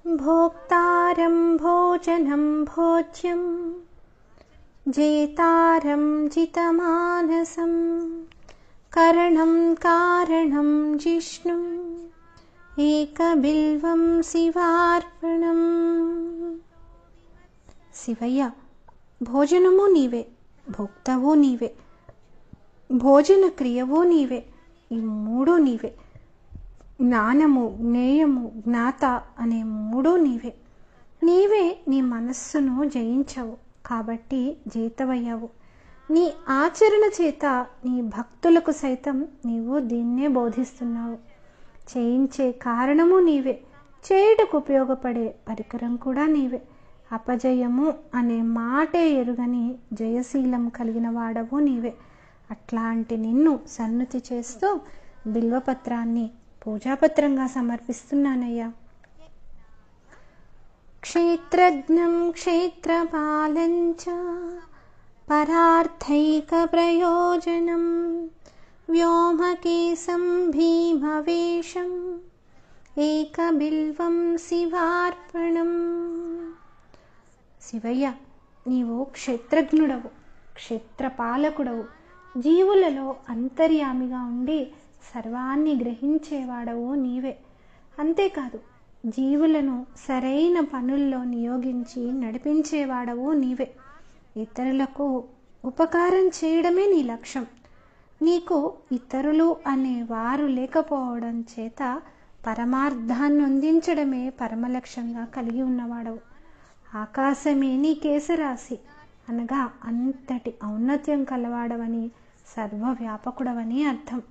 భోక్తారం భోజనం భోజ్యం జేతారం జితమానసం కరణం కారణం జిష్ణు ఏకబిల్వం శివార్పణం. శివయ్య, భోజనము నీవే, భోక్తవు నీవే, భోజన క్రియవు నీవే, ఈ మూడు నీవే. జ్ఞానము, జ్ఞేయము, జ్ఞాత అనే మూడు నీవే. నీవే నీ మనస్సును జయించవు కాబట్టి జేతవయ్యావు. నీ ఆచరణ చేత నీ భక్తులకు సైతం నీవు దీన్నే బోధిస్తున్నావు. చేయించే కారణము నీవే, చేయుటకు ఉపయోగపడే పరికరం కూడా నీవే. అపజయము అనే మాటే ఎరుగని జయశీలం కలిగిన వాడవు నీవే. అట్లాంటి నిన్ను సన్నుతి చేస్తూ బిల్వపత్రాన్ని పూజాపత్రంగా సమర్పిస్తున్నానయ్యా. క్షేత్రజ్ఞం క్షేత్రపాలంచ పరార్థైక ప్రయోజనం వ్యోమకేశం భీమవేషం ఏకబిల్వం శివార్పణం. శివయ్య, నీవు క్షేత్రజ్ఞుడవు, క్షేత్రపాలకుడవు, జీవులలో అంతర్యామిగా ఉండి సర్వాన్ని గ్రహించేవాడవు నీవే. అంతేకాదు, జీవులను సరైన పనుల్లో నియోగించి నడిపించేవాడవు నీవే. ఇతరులకు ఉపకారం చేయడమే నీ లక్ష్యం. నీకు ఇతరులు అనే వారు లేకపోవడం చేత పరమార్థాన్ని అందించడమే పరమలక్ష్యంగా కలిగి ఉన్నవాడవు. ఆకాశమే నీ కేశరాశి అనగా అంతటి ఔన్నత్యం కలవాడవని, సర్వవ్యాపకుడవని అర్థం.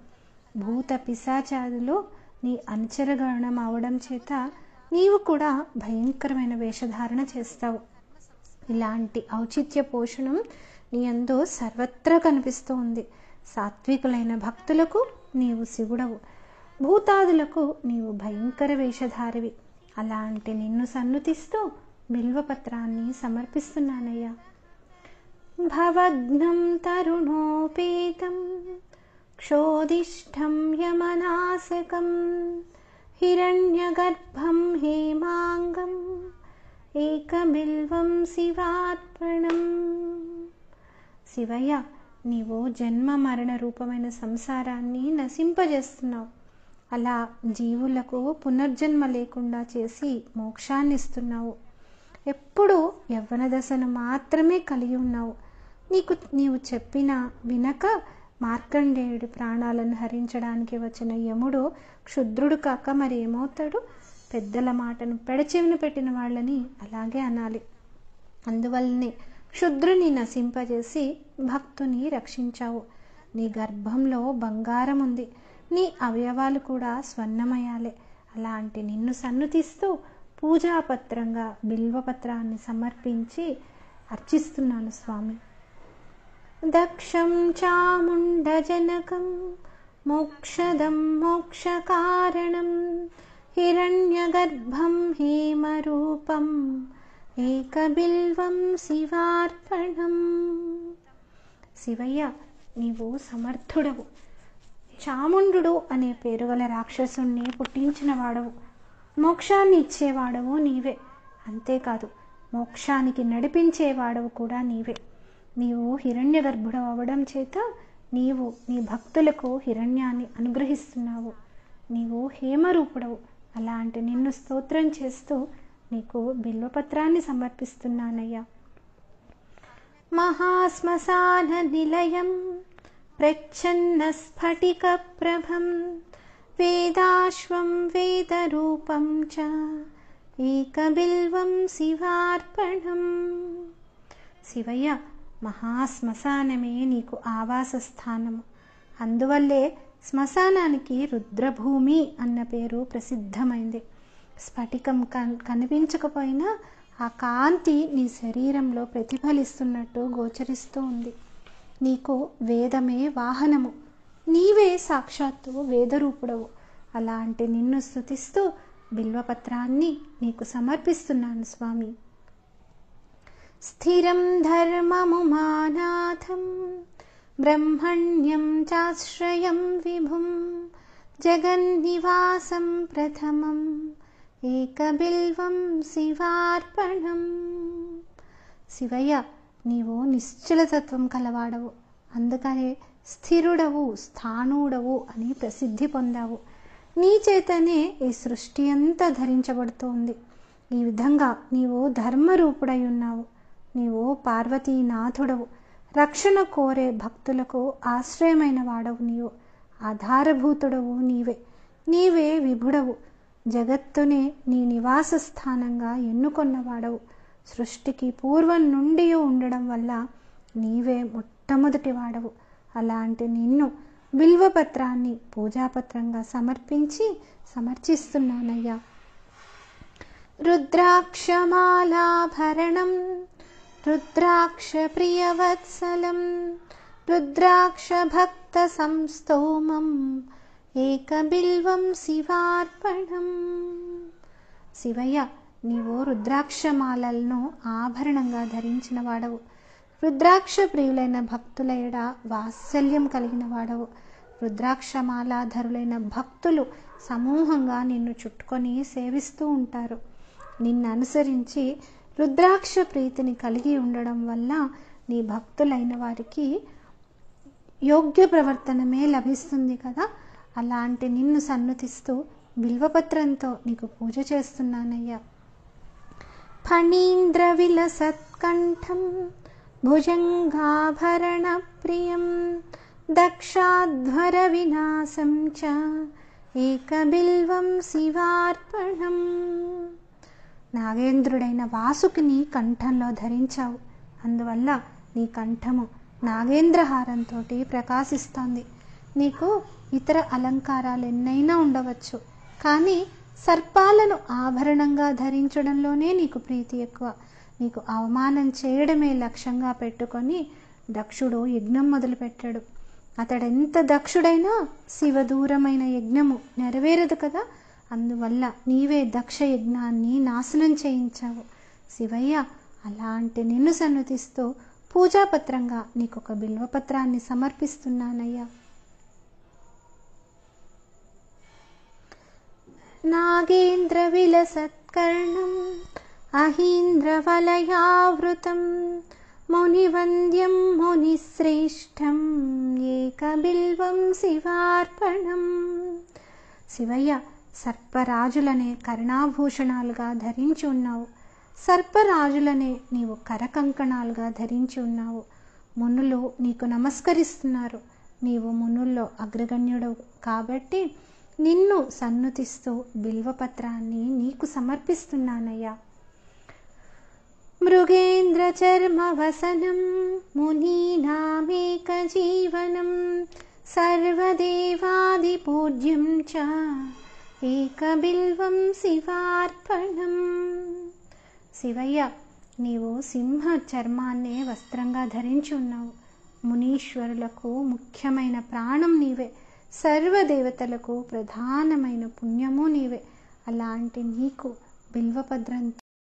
భూత పిశాచాదులు నీ అనుచరగణం అవడం చేత నీవు కూడా భయంకరమైన వేషధారణ చేస్తావు. ఇలాంటి ఔచిత్య పోషణం నీ యందు సర్వత్రా కనిపిస్తూ ఉంది. సాత్వికులైన భక్తులకు నీవు శివుడవు, భూతాదులకు నీవు భయంకర వేషధారివి. అలాంటి నిన్ను సన్నుతిస్తూ బిల్వపత్రాన్ని సమర్పిస్తున్నానయ్యా. భవగ్నం తరుణోపేతం క్షోదిష్టం యమనాశకం హిరణ్యగర్భం హేమాంగం ఏకబిల్వం శివార్పణం. శివయ్య, నీవు జన్మ మరణ రూపమైన సంసారాన్ని నశింపజేస్తున్నావు. అలా జీవులకు పునర్జన్మ లేకుండా చేసి మోక్షాన్ని ఇస్తున్నావు. ఎప్పుడూ యవ్వన దశను మాత్రమే కలిగి ఉన్నావు. నీవు చెప్పిన వినక మార్కండేయుడి ప్రాణాలను హరించడానికి వచ్చిన యముడు క్షుద్రుడు కాక మరి ఏమవుతాడు? పెద్దల మాటను పెడచెవిన పెట్టిన వాళ్ళని అలాగే అనాలి. అందువల్లనే క్షుద్రుని నశింపజేసి భక్తుని రక్షించావు. నీ గర్భంలో బంగారం ఉంది, నీ అవయవాలు కూడా స్వర్ణమయాలే. అలాంటి నిన్ను సన్నుతిస్తూ పూజాపత్రంగా బిల్వపత్రాన్ని సమర్పించి అర్చిస్తున్నాను స్వామి. దక్షం చాముండజనకం మోక్షదం మోక్షకారణం హిరణ్యగర్భం హేమరూపం ఏకబిల్వం శివార్పణం. శివయ్య, నీవు సమర్థుడవు. చాముండు అనే పేరు గల రాక్షసుణ్ణి పుట్టించిన వాడవు. మోక్షాన్ని ఇచ్చేవాడవు నీవే. అంతేకాదు, మోక్షానికి నడిపించేవాడవు కూడా నీవే. నీవు హిరణ్య గర్భుడు అవ్వడం చేత నీవు నీ భక్తులకు హిరణ్యాన్ని అనుగ్రహిస్తున్నావు. నీవు హేమరూపుడవు. అలాంటి నిన్ను స్తోత్రం చేస్తూ నీకు బిల్వపత్రాన్ని సమర్పిస్తున్నానయ్యా. మహాశ్మశాన నిలయం ప్రచ్ఛన్న స్ఫటిక ప్రభం వేదాశ్వం వేదరూపం చ ఏకబిల్వం శివార్పణం. శివయ్య, మహాశ్మశానమే నీకు ఆవాస స్థానము. అందువల్లే శ్మశానానికి రుద్రభూమి అన్న పేరు ప్రసిద్ధమైంది. స్ఫటికం కనిపించకపోయినా ఆ కాంతి నీ శరీరంలో ప్రతిఫలిస్తున్నట్టు గోచరిస్తూ ఉంది. నీకు వేదమే వాహనము. నీవే సాక్షాత్తు వేదరూపుడవు. అలాంటి నిన్ను స్తుతిస్తూ బిల్వపత్రాన్ని నీకు సమర్పిస్తున్నాను స్వామి. స్థిరం ధర్మముమానాథం బ్రహ్మణ్యం చాశ్రయం విభుం జగన్నివాసం ప్రథమం ఏకబిల్వం శివార్పణం. శివయ్య, నీవు నిశ్చలతత్వం కలవాడవు, అందుకనే స్థిరుడవు, స్థాణుడవు అని ప్రసిద్ధి పొందావు. నీ చేతనే ఈ సృష్టి అంతా ధరించబడుతోంది. ఈ విధంగా నీవు ధర్మరూపుడై ఉన్నావు. నీవు పార్వతీనాథుడవు, రక్షణ కోరే భక్తులకు ఆశ్రయమైన వాడవు. నీవు ఆధారభూతుడవు. నీవే విభుడవు. జగత్తునే నీ నివాస స్థానంగా ఎన్నుకొన్నవాడవు. సృష్టికి పూర్వం నుండి ఉండడం వల్ల నీవే మొట్టమొదటి వాడవు. అలాంటి నిన్ను బిల్వపత్రాన్ని పూజాపత్రంగా సమర్చిస్తున్నానయ్యా. రుద్రాక్షమాలాభరణం రుద్రాక్ష ప్రియవత్సలం రుద్రాక్ష భక్త సంస్తోమం ఏకబిల్వం శివార్పణం. శివయ్య, నీవు రుద్రాక్షమాలలను ఆభరణంగా ధరించిన వాడవు. రుద్రాక్ష ప్రియులైన భక్తుల ఎడ వాత్సల్యం కలిగిన వాడవు. రుద్రాక్షమాలాధరులైన భక్తులు సమూహంగా నిన్ను చుట్టుకొని సేవిస్తూ ఉంటారు. నిన్ను అనుసరించి రుద్రాక్ష ప్రీతిని కలిగి ఉండడం వల్ల నీ భక్తులైన వారికి యోగ్య ప్రవర్తనమే లభిస్తుంది కదా. అలాంటి నిన్ను సన్నుతిస్తూ బిల్వపత్రంతో నీకు పూజ చేస్తున్నానయ్యా. ఫణీంద్ర విలసత్కంఠం భుజంగాభరణ ప్రియం దక్షాధ్వర వినాశం చ ఏకబిల్వం శివార్పణం. నాగేంద్రుడైన వాసుకిని కంఠంలో ధరించావు. అందువల్ల నీ కంఠము నాగేంద్రహారంతో ప్రకాశిస్తోంది. నీకు ఇతర అలంకారాలు ఎన్నైనా ఉండవచ్చు, కానీ సర్పాలను ఆభరణంగా ధరించడంలోనే నీకు ప్రీతి ఎక్కువ. నీకు అవమానం చేయడమే లక్ష్యంగా పెట్టుకొని దక్షుడు యజ్ఞం మొదలుపెట్టాడు. అతడెంత దక్షుడైనా శివదూరమైన యజ్ఞము నెరవేరదు కదా. అందువల్ల నీవే దక్ష యజ్ఞాన్ని నాశనం చేయించావు. శివయ్య, అలాంటి నిన్ను సన్నుతిస్తూ పూజాపత్రంగా నీకొక బిల్వపత్రాన్ని సమర్పిస్తున్నానయ్యా. నాగేంద్ర విలసత్కర్ణం అహీంద్రవలయావృతం మునివంద్యం మునిశ్రేష్టం ఏకబిల్వం శివార్పణం. శివయ్య, సర్పరాజులనే కర్ణాభూషణాలుగా ధరించి ఉన్నావు. సర్పరాజులనే నీవు కరకంకణాలుగా ధరించి ఉన్నావు. మునులు నీకు నమస్కరిస్తున్నారు. నీవు మునుల్లో అగ్రగణ్యుడవు కాబట్టి నిన్ను సన్నుతిస్తూ బిల్వపత్రాన్ని నీకు సమర్పిస్తున్నానయ్యా. మృగేంద్ర చర్మవసనం మునీనామేక జీవనం సర్వదేవాదిపూజ్యం చ ఏకబిల్వం శివార్పణం. శివయ్య, నీవు సింహ చర్మాన్నే వస్త్రంగా ధరించి ఉన్నావు. మునీశ్వరులకు ముఖ్యమైన ప్రాణం నీవే. సర్వదేవతలకు ప్రధానమైన పుణ్యము నీవే. అలాంటి నీకు బిల్వపత్రంతో